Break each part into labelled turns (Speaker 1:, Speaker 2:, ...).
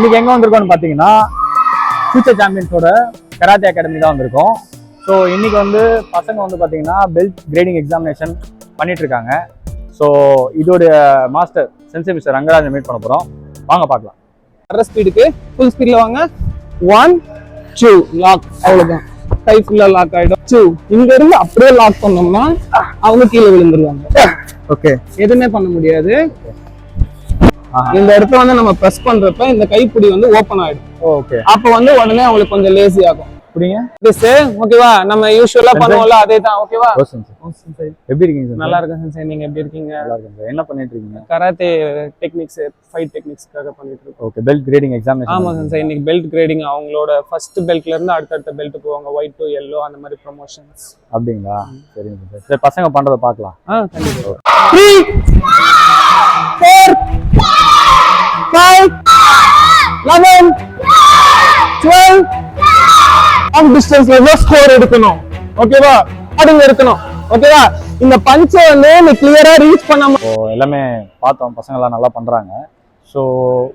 Speaker 1: இன்னைக்கு எங்க வந்திருக்கோம்னு பாத்தீங்கன்னா ஃபியூச்சர் சாம்பியன்ஸோட கராத்தே அகாடமி தான் வந்திருக்கோம். ஸோ இன்னைக்கு வந்து பசங்க வந்து பாத்தீங்கன்னா பெல்ட் கிரேடிங் எக்ஸாமினேஷன் பண்ணிட்டு இருக்காங்க. ஸோ இதோடைய master sensei mister Rangarajan meet பண்ண போறோம். வாங்க பார்க்கலாம்.
Speaker 2: வர்ற ஸ்பீடுக்கு ஃபுல் ஸ்பீட்ல வாங்க. 1 2 லாக், அவ்வளவுதான். கை ஃபுல்லா லாக் ஆயிடும். 2 இங்க இருந்து அப்படியே லாக் பண்ணோம்னா அவங்க கீழே விழுந்துருவாங்க.
Speaker 1: ஓகே,
Speaker 2: எதுவுமே பண்ண முடியாது. இந்த இடத்துல வந்து நம்ம பிரஸ் பண்றப்ப இந்த கைப்பிடி வந்து ஓபன் ஆயிடும்.
Speaker 1: ஓகே,
Speaker 2: அப்ப வந்து உடனே அவங்களுக்கு கொஞ்சம் லேசி ஆகும்.
Speaker 1: புரியுங்க.
Speaker 2: ஓகேவா? நம்ம யூசுவலா பண்ணுவோம்ல அதே தான். ஓகேவா?
Speaker 1: எப்படி இருக்கீங்க?
Speaker 2: நல்லா இருக்கேன் சார். நீங்க எப்படி இருக்கீங்க?
Speaker 1: நல்லா இருக்கேன். என்ன பண்ணிட்டு இருக்கீங்க?
Speaker 2: கராத்தே டெக்னிக்ஸ், ஃபைட் டெக்னிக்ஸ்க்காக பண்ணிட்டு இருக்கோம்.
Speaker 1: Okay, belt grading examination.
Speaker 2: ஆமா சார், இன்னைக்கு பெல்ட் கிரேடிங். அவங்களோட ஃபர்ஸ்ட் பெல்ட்ல இருந்து அடுத்த பெல்ட் போவாங்க. ஒயிட் டு yellow அந்த மாதிரி ப்ரமோஷன்ஸ்.
Speaker 1: அப்படிங்களா? சரிங்க சார். சரி, பசங்க பண்றத பார்க்கலாம்.
Speaker 2: கண்டிப்பா. 3 4 5 11 12 லாங் டிஸ்டன்ஸ்ல தான் ஸ்கோர் எடுக்கணும். ஓகேவா? அடுங்க இருக்கணும். ஓகேவா? இந்த பஞ்சை வந்து நீ கிளியரா ரீச் பண்ணாம.
Speaker 1: எல்லாமே பார்த்தோம், பசங்க எல்லாம் நல்லா பண்றாங்க. ஸோ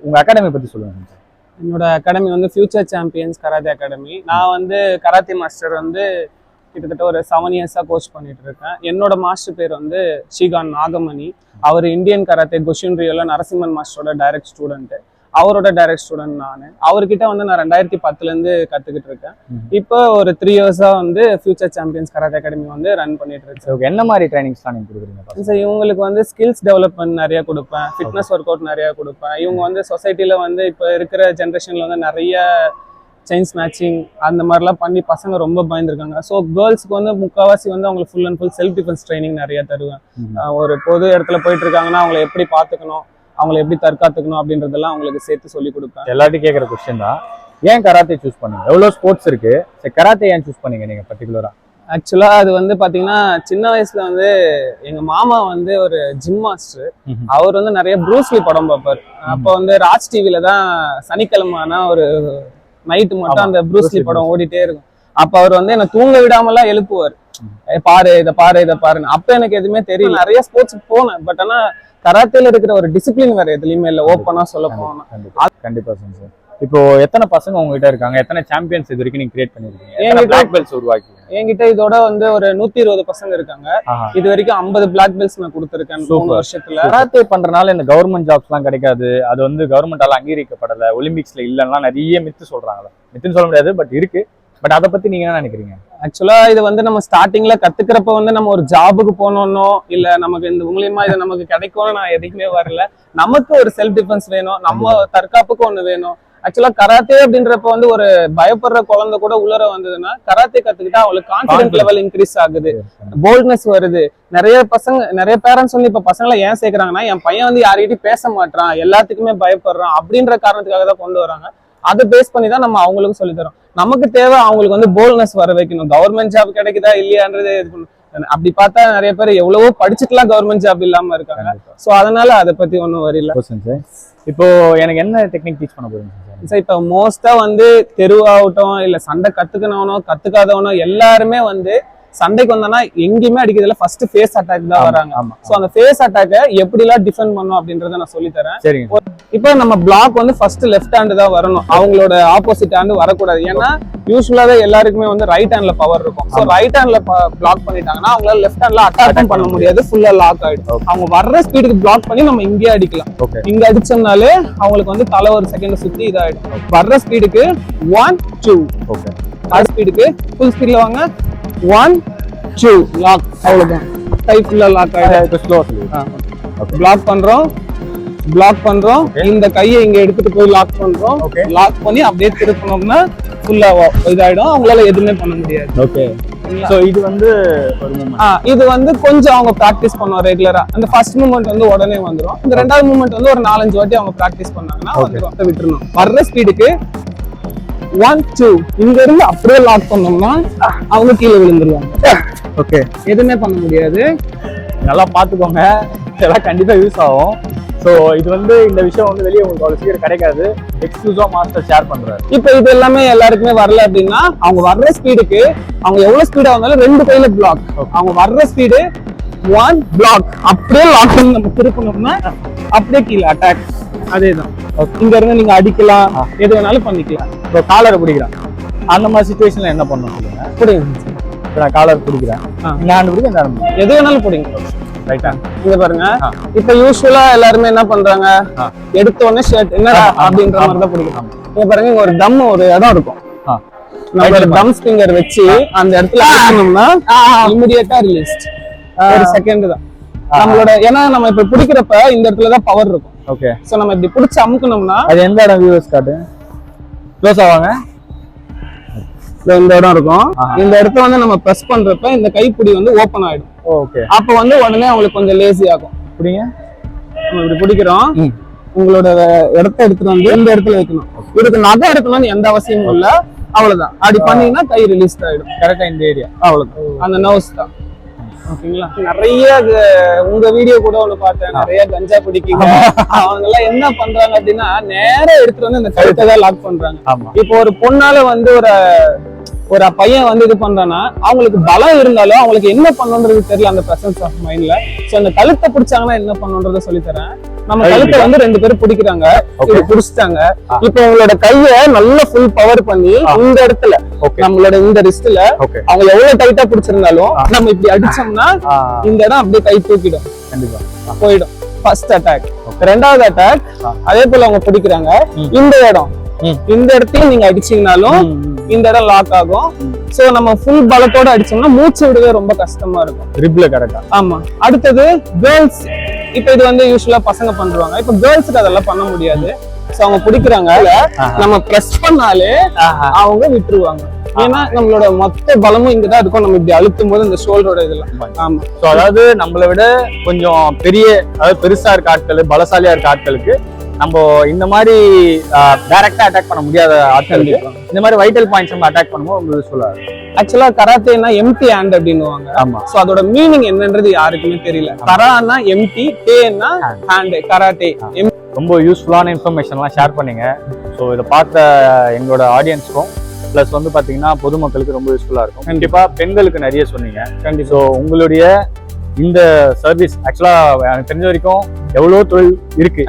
Speaker 1: உங்க அகாடமி பத்தி சொல்லுங்க.
Speaker 2: என்னோட அகாடமி வந்து ஃபியூச்சர் சாம்பியன்ஸ் கராத்தே அகாடமி. நான் வந்து கராத்தே மாஸ்டர் வந்து கிட்டத்தட்ட ஒரு 7 இயர்ஸா கோச் பண்ணிட்டு இருக்கேன். என்னோட மாஸ்டர் பேர் வந்து ஷீகான் நாகமணி. அவர் Indian karate குஷின் ரியோல Narasimhan மாஸ்டரோட direct student. அவரோட டைரக்ட் ஸ்டூடெண்ட் நான். அவர்கிட்ட வந்து நான் 2010ல இருந்து கத்துக்கிட்டு இருக்கேன். இப்போ ஒரு 3 இயர்ஸா வந்து ஃபியூச்சர் சாம்பியன்ஸ் கராத்தே அகாடமி வந்து ரன் பண்ணிட்டு இருக்கேன்.
Speaker 1: ஓகே, என்ன மாதிரி ட்ரைனிங்ஸ்லாம் நீங்க கொடுக்குறீங்க?
Speaker 2: சார், இவங்களுக்கு வந்து ஸ்கில்ஸ் டெவலப்மெண்ட் நிறைய கொடுப்பேன், ஃபிட்னஸ் ஒர்க் அவுட் நிறைய கொடுப்பேன். இவங்க வந்து சொசைட்டில வந்து இப்போ இருக்கிற ஜென்ரேஷன்ல வந்து நிறைய செயின் ஸ்நாச்சிங் அந்த மாதிரிலாம் பண்ணி பசங்க ரொம்ப பயந்துருக்காங்க. ஸோ கேர்ள்ஸ்க்கு வந்து முக்கால்வாசி வந்து அவங்களுக்கு full and full self defence training நிறைய தருவேன். ஒரு பொது இடத்துல போயிட்டு இருக்காங்கன்னா அவங்களை எப்படி பார்த்துக்கணும், அவங்களை எப்படி தற்காத்துக்கணும் அப்படின்றதெல்லாம் அவங்களுக்கு சேர்த்து சொல்லி கொடுப்பேன்.
Speaker 1: எல்லாத்தையும் கேட்குற கொஸ்டின் தான், ஏன் கராத்தே சூஸ் பண்ணீங்க? எவ்வளோ ஸ்போர்ட்ஸ் இருக்கு, கராத்தே ஏன் சூஸ் பண்ணீங்க நீங்க பர்டிகுலரா?
Speaker 2: ஆக்சுவலா அது வந்து பாத்தீங்கன்னா சின்ன வயசுல வந்து எங்க மாமா வந்து ஒரு ஜிம் மாஸ்டர். அவர் வந்து நிறைய ப்ரூஸ்லி படம் பார்ப்பாரு. அப்போ வந்து ராஜ் டிவில தான் சனிக்கிழமைனா ஒரு நைட்டு மட்டும் அந்த ப்ரூஸ்லி படம் ஓடிட்டே இருக்கும். அப்ப அவர் வந்து என்ன தூங்க விடாமலாம் எழுப்புவார். பாரு இதை பாரு இதை பாருன்னு. அப்ப எனக்கு எதுவுமே தெரியல. நிறைய ஸ்போர்ட்ஸ் போனேன். பட் ஆனா கராத்தேல இருக்கிற ஒரு டிசிப்ளின் வேற எதுலயுமே இல்ல. ஓப்பனா சொல்ல போனா
Speaker 1: கண்டிப்பா சார். இப்போ எத்தனை பசங்க உங்ககிட்ட இருக்காங்க? எத்தனை சாம்பியன்ஸ் இது வரைக்கும் நீங்க கிரியேட் பண்ணிருக்கீங்க?
Speaker 2: என்கிட்ட
Speaker 1: பிளாக் பெல்ட்ஸ் உருவாக்கி
Speaker 2: என்கிட்ட இதோட வந்து ஒரு 120 பசங்க இருக்காங்க. இது வரைக்கும் 50 பிளாக் பெல்ட்ஸ் நான் கொடுத்துருக்கேன் 3 வருஷத்துல.
Speaker 1: கராத்தே பண்றதுனால இந்த கவர்மெண்ட் ஜாப்ஸ் எல்லாம் கிடைக்காது, அது வந்து கவர்மெண்டால அங்கீகரிக்கப்படல, ஒலிம்பிக்ஸ்ல இல்லன்னா நிறைய மித்து சொல்றாங்க. மித்துன்னு சொல்ல முடியாது, பட் இருக்கு. பட் அதை பத்தி நீங்க என்ன நினைக்கிறீங்க?
Speaker 2: ஆக்சுவலா இது வந்து நம்ம ஸ்டார்டிங்ல கத்துக்கிறப்ப வந்து நம்ம ஒரு ஜாபுக்கு போனோம்னோ இல்ல நமக்கு இந்த மூலியமா இது நமக்கு கிடைக்கும்னு நான் எதுக்குமே வரல. நமக்கு ஒரு செல்ஃப் டிஃபென்ஸ் வேணும், நம்ம தற்காப்புக்கு ஒண்ணு வேணும். ஆக்சுவலா கராத்தே அப்படின்றப்ப வந்து ஒரு பயப்படுற குழந்தை கூட உள்ளர வந்ததுன்னா கராத்தே கத்துக்கிட்டா அவங்களுக்கு கான்பிடன்ஸ் லெவல் இன்க்ரீஸ் ஆகுது, போல்ட்னஸ் வருது. நிறைய பேரண்ட்ஸ் வந்து இப்ப பசங்களை ஏன் சேர்க்கறாங்கன்னா, என் பையன் வந்து யார்கிட்டயும் பேச மாட்டான், எல்லாத்துக்குமே பயப்படுறான் அப்படின்ற காரணத்துக்காக தான் கொண்டு வராங்க. அதை பேஸ் பண்ணி தான் நம்ம அவங்களுக்கு சொல்லி தரோம். நமக்கு தேவை அவங்களுக்கு வந்து போல்ட்னஸ் வர வைக்கணும். கவர்மெண்ட் ஜாப் கிடைக்குதா இல்லையான்றது அப்படி பார்த்தா நிறைய பேர் எவ்வளவோ படிச்சுட்டுலாம் கவர்மெண்ட் ஜாப் இல்லாம இருக்காங்க. சோ அதனால அதை பத்தி ஒன்றும் வரல.
Speaker 1: இப்போ எனக்கு என்ன டெக்னிக் டீச் பண்ண போறீங்க
Speaker 2: சார்? இப்போ மோஸ்டா வந்து தெருவாகட்டும் இல்ல சண்டை கத்துக்கணவனோ கத்துக்காதவனோ எல்லாருமே வந்து சண்டைக்கு வந்தானா எங்கேயுமே அடிக்கிறதுல ஃபர்ஸ்ட் ஃபேஸ் அட்டாக் தான் வராங்க. சோ அந்த ஃபேஸ் அட்டாக்கை எப்படி எல்லாம் டிஃபெண்ட் பண்ணும் அப்படின்றத நான் சொல்லி தரேன்.
Speaker 1: சரிங்க.
Speaker 2: இப்போ நம்ம பிளாக் வந்து ஃபர்ஸ்ட் லெஃப்ட் ஹேண்ட் தான் வரணும், அவங்களோட ஆப்போசிட் ஹேண்ட் வரக்கூடாது. ஏன்னா யூஸ்வலாவே எல்லாருக்குமே வந்து ரைட் ஹேண்ட்ல பவர் இருக்கும். சோ ரைட் ஹேண்ட்ல பிளாக் பண்ணிட்டாங்கன்னா அவங்களால லெஃப்ட் ஹேண்ட்ல அட்டாக் பண்ண முடியாது, ஃபுல்லா லாக் ஆயிடும். அவங்க வர்ற ஸ்பீடுக்கு பிளாக் பண்ணி நம்ம இங்கே அடிக்கலாம். இங்க அடிச்சோம்னாலே அவங்களுக்கு வந்து தலை ஒரு செகண்ட் சுத்தி இதாயிடும். வர்ற ஸ்பீடுக்கு 1 2. ஓகே, அடுத்த ஸ்பீடுக்கு ஃபுல் ஸ்பீட்ல வாங்க. 1 2 லாக், அவ்வளவுதான். கை ஃபுல்லா லாக் ஆயிடும். பிளாக் பண்றோம். இந்த கையை இங்க எடுத்துட்டு போய் லாக் பண்றோம். லாக் பண்ணி அப்படியே திருப்பணும்னா ஃபுல்லா இதாயிடும், அவங்களால எதுவுமே பண்ண முடியாது. ஓகே,
Speaker 1: சோ இது வந்து ஒரு மூவ்மெண்ட்.
Speaker 2: இது வந்து கொஞ்சம் அவங்க பிராக்டிஸ் பண்ணுவோம் ரெகுலரா. அந்த ஃபர்ஸ்ட் மூவ்மெண்ட் வந்து உடனே வந்துரும். இந்த ரெண்டாவது மூவ்மெண்ட் வந்து ஒரு 4-5 வாட்டி அவங்க பிராக்டிஸ் பண்ணாங்கன்னா வந்துரும். விட்டுறணும். வர்ற ஸ்பீடுக்கு 1 2 இங்க இருந்து அப்படியே லாக் பண்ணோம்னா அவங்க கீழே விழுந்துருவாங்க.
Speaker 1: ஓகே,
Speaker 2: எதுவுமே பண்ண முடியாது.
Speaker 1: நல்லா பாத்துக்கோங்க, இதெல்லாம் கண்டிப்பா யூஸ் ஆகும். ஸோ இது வந்து இந்த விஷயம் வந்து வெளியே உங்களுக்கு அவ்வளோ சீக்கிரம் கிடைக்காது. எக்ஸ்க்ளூசிவா மாஸ்டர் ஷேர் பண்றாரு.
Speaker 2: இப்போ இது எல்லாமே எல்லாருக்குமே வரல அப்படின்னா அவங்க வர்ற ஸ்பீடுக்கு அவங்க எவ்வளவு ஸ்பீடா வந்தாலும் 2 கையில பிளாக். அவங்க வர்ற ஸ்பீடு 1 பிளாக், அப்படியே லாக் பண்ணி நம்ம திருப்பணும்னா அப்படியே கீழே அட்டாக். அதேதான். இங்க இருந்து நீங்க அடிக்கலாம், எது வேணாலும் பண்ணிக்கலாம்.
Speaker 1: இப்போ காலரை பிடிக்கிறான், அந்த மாதிரி சுச்சுவேஷன்ல என்ன பண்ணணும் சொல்லுங்க.
Speaker 2: புரியுது.
Speaker 1: இப்போ நான் காலர் பிடிக்கிறேன், இந்த ஹேண்ட் பிடிக்க இந்த ஹேண்ட்
Speaker 2: எது வேணாலும் பிடிங்க.
Speaker 1: ரைட்டா?
Speaker 2: இங்க பாருங்க, இப்ப யூஸ்வலா எல்லாருமே என்ன பண்றாங்க, எடுத்த உடனே ஷர்ட் என்னடா அப்படின்ற மாதிரி தான் பிடிக்கிறாங்க. இங்க பாருங்க, இங்க ஒரு தம் ஒரு இடம் இருக்கும், நம்ம ஒரு தம் ஃபிங்கர் வச்சு அந்த இடத்துல அடிக்கணும்னா இமிடியேட்டா ரிலீஸ். ஒரு செகண்ட் தான் நம்மளோட. ஏன்னா நம்ம இப்ப பிடிக்கிறப்ப இந்த இடத்துல தான் பவர் இருக்கும்.
Speaker 1: ஓகே.
Speaker 2: சோ நம்ம இப்படி பிடிச்சு அமுக்கணும்னா
Speaker 1: அது எந்த இடம் வியூவர்ஸ் காட்டு, க்ளோஸ் ஆவாங்க.
Speaker 2: இந்த இடம் இருக்கும், இந்த இடத்துல வந்து நம்ம பிரஸ் பண்றப்ப இந்த கைப்பிடி வந்து ஓபன் ஆயிடும்.
Speaker 1: ஓகே.
Speaker 2: அப்ப வந்து உடனே அவங்களுக்கு கொஞ்சம் லேசி ஆகும்.
Speaker 1: பிடிங்க.
Speaker 2: நம்ம இப்படி பிடிக்கிறோம், உங்களோட இடத்த எடுத்துட்டு வந்து இந்த இடத்துல வைக்கணும். இதுக்கு நகை எடுக்கணும்னு எந்த அவசியமும் இல்ல, அவ்வளவுதான். அப்படி பண்ணீங்கன்னா கை ரிலீஸ் ஆயிடும் கரெக்டா இந்த ஏரியா, அவ்வளவுதான். அந்த நர்வ்ஸ் தான். ஓகேங்களா? நிறைய உங்க வீடியோ கூட ஒண்ணு பார்த்தேன், நிறைய கஞ்சா பிடிக்கீங்க. அவங்க எல்லாம் என்ன பண்றாங்க அப்படின்னா, நேரா எடுத்துட்டு வந்து இந்த கழுத்தை தான் லாக் பண்றாங்க. இப்போ ஒரு பொண்ணால வந்து ஒரு பையன் வந்து இது பண்றான்னா, அவங்களுக்கு பலம் இருந்தாலும் அவங்களுக்கு என்ன பண்ணணுன்றது தெரியல, அந்த பிரசன்ஸ் ஆஃப் மைண்ட்ல. சோ அந்த கழுத்தை பிடிச்சாங்கன்னா என்ன பண்ணணுன்றத சொல்லி தரேன். நம்ம கழுத்தை வந்து 2 பேரும் பிடிக்கிறாங்க, பிடிச்சிட்டாங்க. இப்போ உங்களோட கைய நல்லா ஃபுல் பவர் பண்ணி இந்த இடத்துல நம்மளோட இந்த ரிஸ்ட்ல அவங்க எவ்வளவு டைட்டா பிடிச்சிருந்தாலும் நம்ம இப்படி அடிச்சோம்னா இந்த இடம் அப்படியே கை தூக்கிடும், கண்டிப்பா போயிடும். First attack. ரெண்டாவது அட்டாக் அதே போல அவங்க பிடிக்கிறாங்க, இந்த இடம் இந்த இடத்தையும் நீங்க அடிச்சீங்கனாலும் இந்த இடம் லாக் ஆகும். சோ நம்ம ஃபுல் பலத்தோட அடிச்சோம்னா மூச்சு விடவே ரொம்ப கஷ்டமா இருக்கும். ரிப்ல கரெக்டா? ஆமா. அடுத்தது கேர்ள்ஸ். இப்ப இது வந்து யூசுவலா பசங்க பண்றாங்க, இப்ப கேர்ள்ஸ்க்கு அதெல்லாம் பண்ண முடியாது. சோ அவங்க பிடிக்கிறாங்க, நம்ம பிரஸ் பண்ணாலே அவங்க விட்டுருவாங்க. ஏன்னா நம்மளோட மொத்த பலமும் இங்கதான் இருக்கும். நம்ம இப்படி அழுத்தும் போது இந்த ஷோல்டரோட இதெல்லாம். ஆமா.
Speaker 1: சோ அதாவது நம்மளை விட கொஞ்சம் பெரிய, அதாவது பெருசா இருக்க ஆட்கள், பலசாலியா இருக்க ஆட்களுக்கு நம்ம இந்த மாதிரி டைரக்டா அட்டாக் பண்ண முடியாத ஆட்களுக்கு இந்த மாதிரி வைட்டல் பாயிண்ட்ஸ் நம்ம அட்டாக் பண்ணும்போது உங்களுக்கு சொல்லாது.
Speaker 2: ஆக்சுவலா கராத்தேனா எம்டி ஹேண்ட் அப்படின்னுவாங்க. ஆமா. சோ அதோட மீனிங் என்னன்றது யாருக்குமே தெரியல. Gharana empty, டேனா hand, karate.
Speaker 1: ரொம்ப யூஸ்ஃபுல்லான இன்ஃபர்மேஷன்லாம் ஷேர் பண்ணீங்க. ஸோ இதை பார்த்த எங்களோட ஆடியன்ஸ்க்கும் ப்ளஸ் வந்து பார்த்தீங்கன்னா பொதுமக்களுக்கு ரொம்ப யூஸ்ஃபுல்லாக இருக்கும். கண்டிப்பாக பெண்களுக்கு நிறைய சொன்னீங்க. கண்டிப்பாக. ஸோ உங்களுடைய இந்த சர்வீஸ் ஆக்சுவலாக எனக்கு தெரிஞ்ச வரைக்கும் எவ்வளோ தொழில் இருக்கு,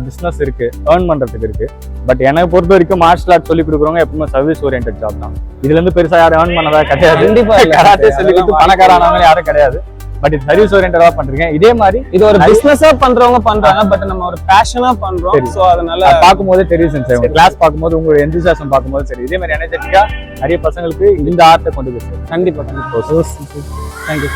Speaker 1: பிஸ்னஸ் இருக்கு, ஏர்ன் பண்ணுறதுக்கு இருக்கு. பட் எனக்கு பொறுத்த வரைக்கும் மார்ஷல் ஆர்ட் சொல்லி கொடுக்குறவங்க எப்பவுமே சர்வீஸ் ஓரியன்ட் ஜாப் தான். இதுல இருந்து பெருசாக யாரும் ஏர்ன் பண்ணதா கிடையாது. கண்டிப்பாக கராத்தே சொல்லி கொடுத்து பணக்காரனாங்க யாரும் கிடையாது. பட் இது சர்வீஸ் ஓரியன்டா பண்றீங்க. இதே மாதிரி இது ஒரு பிசினஸா பண்றவங்க பண்றாங்க, பட் நம்ம ஒரு பேஷனா பண்றோம். சோ அதனால பார்க்கும்போதே தெரியும் சார், கிளாஸ் பார்க்கும்போது உங்களோட எந்தூசியாசம் பார்க்கும்போது சரி. இதே மாதிரி எனர்ஜெட்டிக்கா நிறைய பசங்களுக்கு இந்த ஆர்ட்டை கொண்டு போய் கண்டிப்பா. தேங்க்யூ.